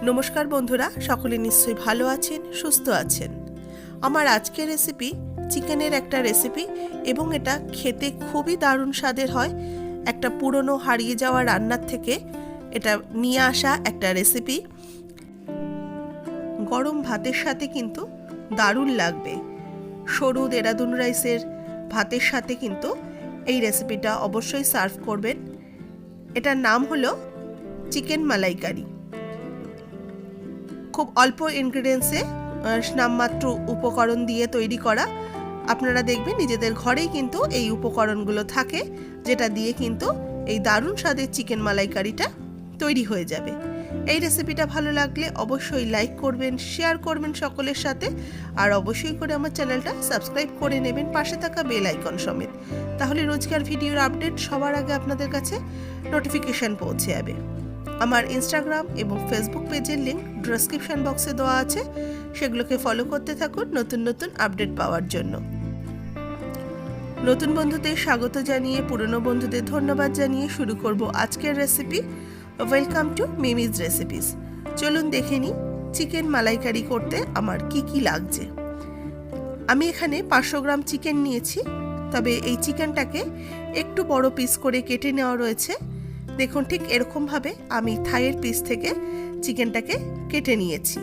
নমস্কার বন্ধুরা, সকলে নিশ্চয়ই ভালো আছেন, সুস্থ আছেন। আমার আজকের রেসিপি চিকেনের একটা রেসিপি এবং এটা খেতে খুবই দারুণ স্বাদের হয়। একটা পুরনো হারিয়ে যাওয়া রান্নার থেকে এটা নিয়ে আসা একটা রেসিপি। গরম ভাতের সাথে কিন্তু দারুণ লাগবে। সরু দেরাদুন রাইসের ভাতের সাথে কিন্তু এই রেসিপিটা অবশ্যই সার্ভ করবেন। এটার নাম হলো চিকেন মালাইকারি। খুব অল্প ইনগ্রেডিয়েন্টসে নামমাত্র উপকরণ দিয়ে তৈরি করা। আপনারা দেখবেন নিজেদের ঘরেই কিন্তু এই উপকরণগুলো থাকে, যেটা দিয়ে কিন্তু এই দারুণ স্বাদের চিকেন মালাইকারিটা তৈরি হয়ে যাবে। এই রেসিপিটা ভালো লাগলে অবশ্যই লাইক করবেন, শেয়ার করবেন সকলের সাথে, আর অবশ্যই করে আমার চ্যানেলটা সাবস্ক্রাইব করে নেবেন পাশে থাকা বেল আইকন সমেত। তাহলে রোজকার ভিডিওর আপডেট সবার আগে আপনাদের কাছে নোটিফিকেশান পৌঁছে যাবে। আমার ইনস্টাগ্রাম এবং ফেসবুক পেজের লিঙ্ক ডেসক্রিপশন বক্সে দেওয়া আছে, সেগুলোকে ফলো করতে থাকুন নতুন নতুন আপডেট পাওয়ার জন্য। নতুন বন্ধুদের স্বাগত জানিয়ে, পুরনো বন্ধুদের ধন্যবাদ জানিয়ে শুরু করব আজকের রেসিপি। Welcome to মিমিজ recipes. চলুন দেখে নিই চিকেন মালাইকারি করতে আমার কি কি লাগছে। আমি এখানে 500 গ্রাম চিকেন নিয়েছি, তবে এই চিকেনটাকে একটু বড় পিস করে কেটে নেওয়া রয়েছে। দেখুন ঠিক এরকমভাবে আমি থাইয়ের পিস থেকে চিকেনটাকে কেটে নিয়েছি।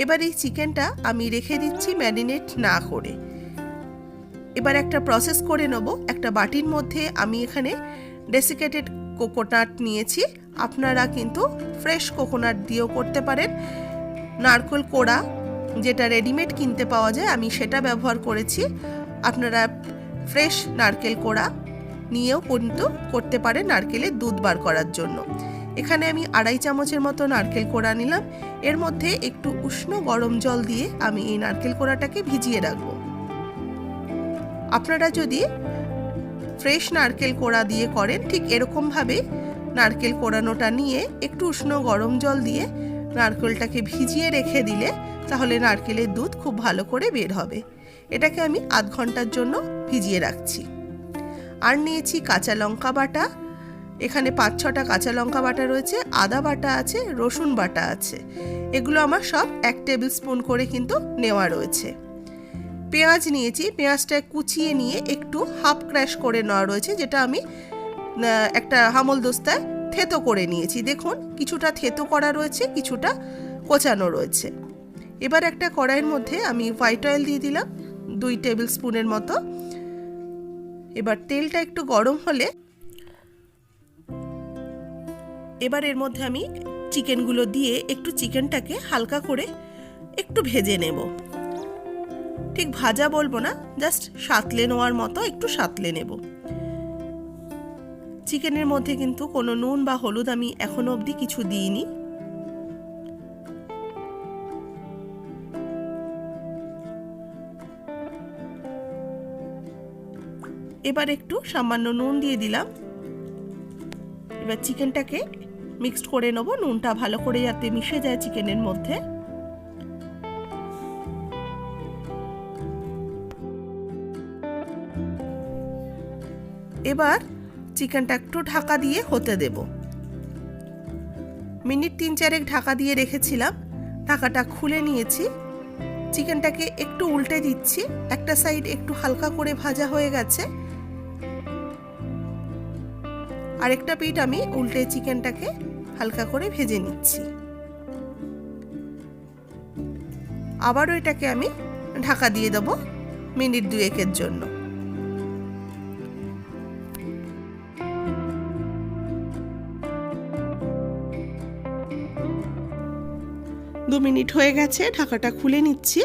এবার এই চিকেনটা আমি রেখে দিচ্ছি ম্যারিনেট না করে। এবার একটা প্রসেস করে নেব। একটা বাটির মধ্যে আমি এখানে ডেসিকেটেড কোকোনাট নিয়েছি। আপনারা কিন্তু ফ্রেশ কোকোনাট দিয়েও করতে পারেন। নারকেল কোড়া যেটা রেডিমেড কিনতে পাওয়া যায়, আমি সেটা ব্যবহার করেছি। আপনারা ফ্রেশ নারকেল কোড়া নিয়েও কিন্তু করতে পারে নারকেলের দুধ বার করার জন্য। এখানে আমি 2.5 চামচের মতো নারকেল কোড়া নিলাম। এর মধ্যে একটু উষ্ণ গরম জল দিয়ে আমি এই নারকেল কোড়াটাকে ভিজিয়ে রাখবো। আপনারা যদি ফ্রেশ নারকেল কোড়া দিয়ে করেন, ঠিক এরকমভাবে নারকেল কোড়ানোটা নিয়ে একটু উষ্ণ গরম জল দিয়ে নারকেলটাকে ভিজিয়ে রেখে দিলে তাহলে নারকেলের দুধ খুব ভালো করে বের হবে। এটাকে আমি আধ ঘন্টার জন্য ভিজিয়ে রাখছি। আর নিয়েছি কাঁচা লঙ্কা বাটা। এখানে 5-6টা কাঁচা লঙ্কা বাটা রয়েছে, আদা বাটা আছে, রসুন বাটা আছে। এগুলো আমার সব 1 টেবিল স্পুন করে কিন্তু নেওয়া রয়েছে। পেঁয়াজ নিয়েছি, পেঁয়াজটা কুচিয়ে নিয়ে একটু হাফ ক্র্যাশ করে নেওয়া রয়েছে, যেটা আমি একটা হামলদস্তায় থেতো করে নিয়েছি। দেখুন কিছুটা থেতো করা রয়েছে, কিছুটা কোচানো রয়েছে। এবার একটা কড়াইয়ের মধ্যে আমি হোয়াইট অয়েল দিয়ে দিলাম 2 টেবিল স্পুনের মতো। এবার তেলটা একটু গরম হলে এবার এর মধ্যে আমি চিকেনগুলো দিয়ে একটু চিকেনটাকে হালকা করে একটু ভেজে নেব। ঠিক ভাজা বলবো না, জাস্ট সাঁতলে নেওয়ার মতো একটু সাঁতলে নেব। চিকেনের মধ্যে কিন্তু কোনো নুন বা হলুদ আমি এখনো অবধি কিছু দিইনি। এবার একটু সামান্য নুন দিয়ে দিলাম। এবার চিকেনটাকে মিক্সড করে নেব, নুনটা ভালো করে যাতে মিশে যায় চিকেনের মধ্যে। এবার চিকেনটা একটু ঢাকা দিয়ে হতে দেব। মিনিট 3-4 ঢাকা দিয়ে রেখেছিলাম। ঢাকাটা খুলে নিয়েছি। চিকেনটাকে একটু উল্টে দিচ্ছি। একটা সাইড একটু হালকা করে ভাজা হয়ে গেছে, আরেকটা পিঠ আমি উল্টে চিকেনটাকে হালকা করে ভেজে নিচ্ছি। আবারও এটাকে আমি ঢাকা দিয়ে দেব মিনিট 2-1 জন্য। দু মিনিট হয়ে গেছে, ঢাকাটা খুলে নিচ্ছি।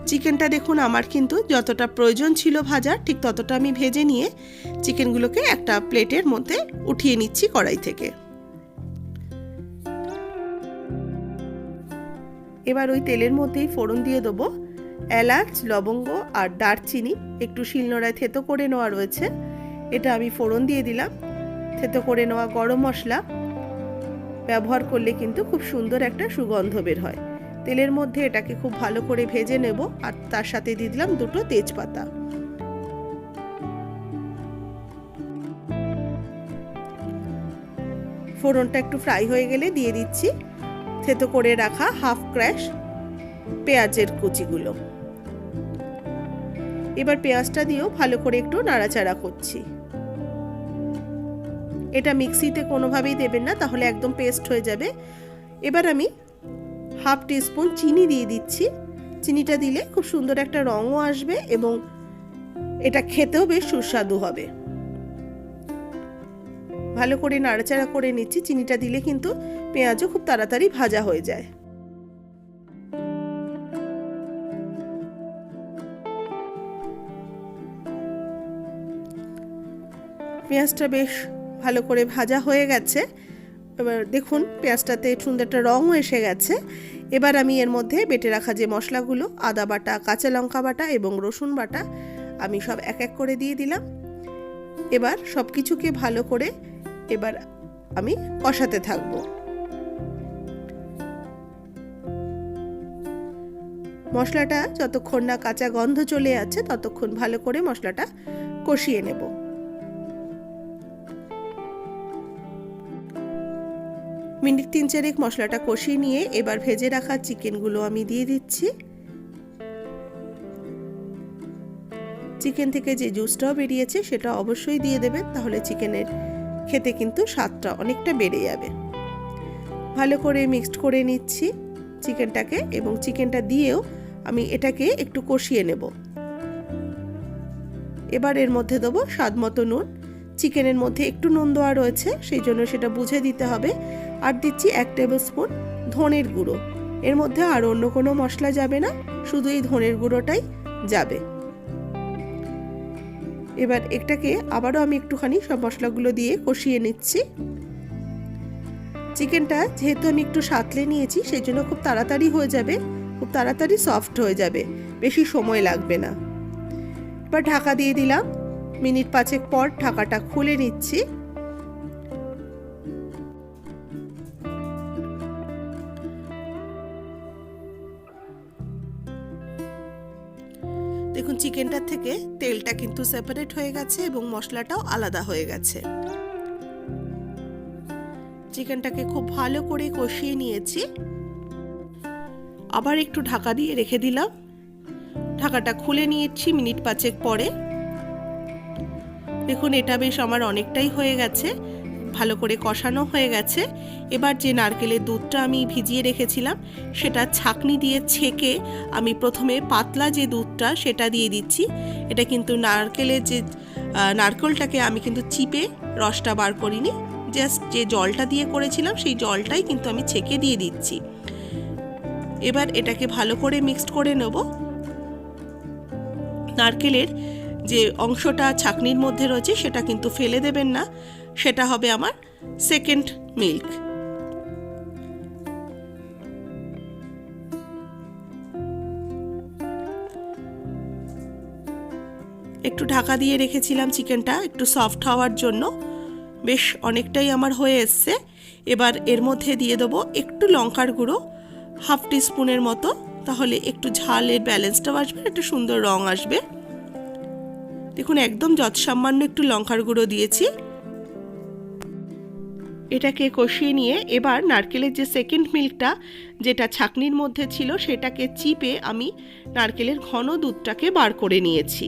চিকেনটা দেখুন আমার কিন্তু যতটা প্রয়োজন ছিল ভাজার, ঠিক ততটা আমি ভেজে নিয়ে চিকেনগুলোকে একটা প্লেটের মধ্যে উঠিয়ে নিচ্ছি কড়াই থেকে। এবার ওই তেলের মধ্যেই ফোড়ন দিয়ে দেবো এলাচ, লবঙ্গ আর দারচিনি একটু শিলনোড়ায় থেতো করে নেওয়া রয়েছে, এটা আমি ফোড়ন দিয়ে দিলাম। থেতো করে নেওয়া গরম মশলা ব্যবহার করলে কিন্তু খুব সুন্দর একটা সুগন্ধ বের হয়। তেলের মধ্যে এটাকে খুব ভালো করে ভেজে নেব, আর তার সাথে দিয়ে দিলাম 2টো তেজপাতা। ফোড়নটা একটু ফ্রাই হয়ে গেলে দিয়ে দিচ্ছি থেতো করে রাখা হাফ ক্র্যাশ পেঁয়াজের কুচিগুলো। এবার পেঁয়াজটা দিয়েও ভালো করে একটু নাড়াচাড়া করছি। এটা মিক্সিতে কোনোভাবেই দেবেন না, তাহলে একদম পেস্ট হয়ে যাবে। এবার আমি হাফ টিস্পুন চিনি দিয়ে দিচ্ছি। চিনিটা দিলে খুব সুন্দর একটা রঙও আসবে এবং এটা খেতেও বেশ সুস্বাদু হবে। ভালো করে নাড়াচাড়া করে নিচ্ছি। চিনিটা দিলে কিন্তু পেঁয়াজও খুব তাড়াতাড়ি ভাজা হয়ে যায়। পেঁয়াজটা বেশ ভালো করে ভাজা হয়ে গেছে। এবার দেখুন পেঁয়াজটাতে সুন্দর একটা রঙও এসে গেছে। এবার আমি এর মধ্যে বেটে রাখা যে মশলাগুলো, আদা বাটা, কাঁচা লঙ্কা বাটা এবং রসুন বাটা, আমি সব এক এক করে দিয়ে দিলাম। এবার সব কিছুকে ভালো করে এবার আমি কষাতে থাকব। মশলাটা যতক্ষণ না কাঁচা গন্ধ চলে যাচ্ছে ততক্ষণ ভালো করে মশলাটা কষিয়ে নেব। মিনিট 3-4 মশলাটা কষিয়ে নিয়ে এবার ভেজে রাখা চিকেনগুলো আমি দিয়ে দিচ্ছি। চিকেন থেকে যে জুসটাও বেরিয়েছে সেটা অবশ্যই দিয়ে দেবেন, তাহলে চিকেনের খেতে কিন্তু স্বাদটা অনেকটা বেড়ে যাবে। ভালো করে মিক্সড করে নিচ্ছি চিকেনটাকে এবং চিকেনটা দিয়েও আমি এটাকে একটু কষিয়ে নেব। এবার এর মধ্যে দেবো স্বাদ মতো নুন। চিকেনের মধ্যে একটু নুন দেওয়া রয়েছে, সেই জন্য সেটা বুঝে দিতে হবে। আর দিচ্ছি 1 টেবিল স্পুন ধনের গুঁড়ো। এর মধ্যে আর অন্য কোনো মশলা যাবে না, শুধু এই ধনের গুঁড়োটাই যাবে। এবার এটাকে আবারও আমি একটুখানি সব মশলাগুলো দিয়ে কষিয়ে নিচ্ছি। চিকেনটা যেহেতু আমি একটু সাঁতলে নিয়েছি সেই জন্য খুব তাড়াতাড়ি হয়ে যাবে, খুব তাড়াতাড়ি সফট হয়ে যাবে, বেশি সময় লাগবে না। এবার ঢাকা দিয়ে দিলাম। মিনিট 5 পর ঢাকাটা খুলে নিচ্ছি। দেখুন চিকেনটার থেকে তেলটা কিন্তু সেপারেট হয়ে গেছে এবং মশলাটাও আলাদা হয়ে গেছে। চিকেনটাকে খুব ভালো করে কষিয়ে নিয়েছি। আবার একটু ঢাকা দিয়ে রেখে দিলাম। ঢাকাটা খুলে নিয়েছি মিনিট 5 পরে। দেখুন এটা বেশ আমার অনেকটাই হয়ে গেছে, ভালো করে কষানো হয়ে গেছে। এবার যে নারকেলের দুধটা আমি ভিজিয়ে রেখেছিলাম সেটা ছাঁকনি দিয়ে ছেঁকে আমি প্রথমে পাতলা যে দুধটা সেটা দিয়ে দিচ্ছি। এটা কিন্তু নারকেলটাকে আমি কিন্তু চিপে রসটা বার করিনি, জাস্ট যে জলটা দিয়ে করেছিলাম সেই জলটাই কিন্তু আমি ছেঁকে দিয়ে দিচ্ছি। এবার এটাকে ভালো করে মিক্সড করে নেব। নারকেলের যে অংশটা ছাঁকনির মধ্যে রয়েছে সেটা কিন্তু ফেলে দেবেন না, সেটা হবে আমার সেকেন্ড মিল্ক। একটু ঢাকা দিয়ে রেখেছিলাম চিকেনটা একটু সফট হওয়ার জন্য, বেশ অনেকটাই আমার হয়ে এসছে। এবার এর মধ্যে দিয়ে দেবো একটু লঙ্কার গুঁড়ো, হাফ টিস্পুনের মতো, তাহলে একটু ঝালের ব্যালেন্সটাও আসবে, একটা সুন্দর রং আসবে। দেখুন একদম যৎসামান্য একটু লঙ্কার গুঁড়ো দিয়েছি। এটাকে কষিয়ে নিয়ে এবার নারকেলের যে সেকেন্ড মিল্কটা যেটা ছাঁকনির মধ্যে ছিল সেটাকে চিপে আমি নারকেলের ঘন দুধটাকে বার করে নিয়েছি।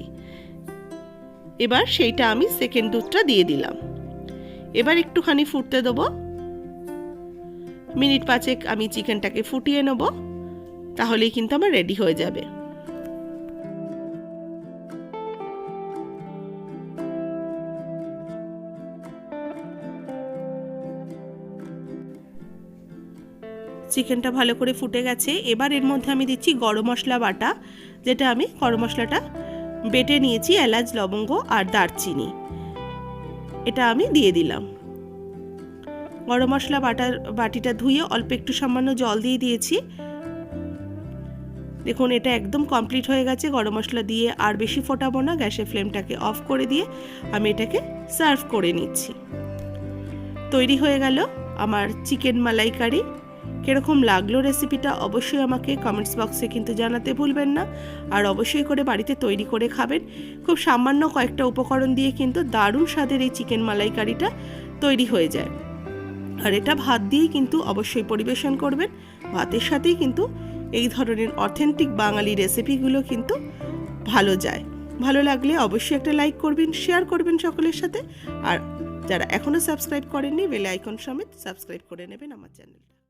এবার সেইটা আমি সেকেন্ড দুধটা দিয়ে দিলাম। এবার একটুখানি ফুটতে দেবো। মিনিট 5 আমি চিকেনটাকে ফুটিয়ে নেব, তাহলেই কিন্তু আমার রেডি হয়ে যাবে। চিকেনটা ভালো করে ফুটে গেছে। এবার এর মধ্যে আমি দিচ্ছি গরম মশলা বাটা, যেটা আমি গরম মশলাটা বেটে নিয়েছি, এলাচ, লবঙ্গ আর দারচিনি, এটা আমি দিয়ে দিলাম। গরম মশলা বাটিটা ধুয়ে অল্প একটু সামান্য জল দিয়ে দিয়েছি। দেখুন এটা একদম কমপ্লিট হয়ে গেছে। গরম মশলা দিয়ে আর বেশি ফোটাবো না, গ্যাসের ফ্লেমটাকে অফ করে দিয়ে আমি এটাকে সার্ভ করে নিচ্ছি। তৈরি হয়ে গেল আমার চিকেন মালাইকারি। কিরকম লাগলো রেসিপিটা অবশ্যই আমাকে কমেন্টস বক্সে কিন্তু জানাতে ভুলবেন না। আর অবশ্যই করে বাড়িতে তৈরি করে খাবেন। খুব সামান্য কয়েকটা উপকরণ দিয়ে কিন্তু দারুণ স্বাদের এই চিকেন মালাইকারিটা তৈরি হয়ে যায়। আর এটা ভাত দিয়েই কিন্তু অবশ্যই পরিবেশন করবেন। ভাতের সাথেই কিন্তু এই ধরনের অথেন্টিক বাঙালি রেসিপিগুলো কিন্তু ভালো যায়। ভালো লাগলে অবশ্যই একটা লাইক করবেন, শেয়ার করবেন সকলের সাথে। আর যারা এখনও সাবস্ক্রাইব করেননি বেল আইকন সমেত সাবস্ক্রাইব করে নেবেন আমার চ্যানেলটা।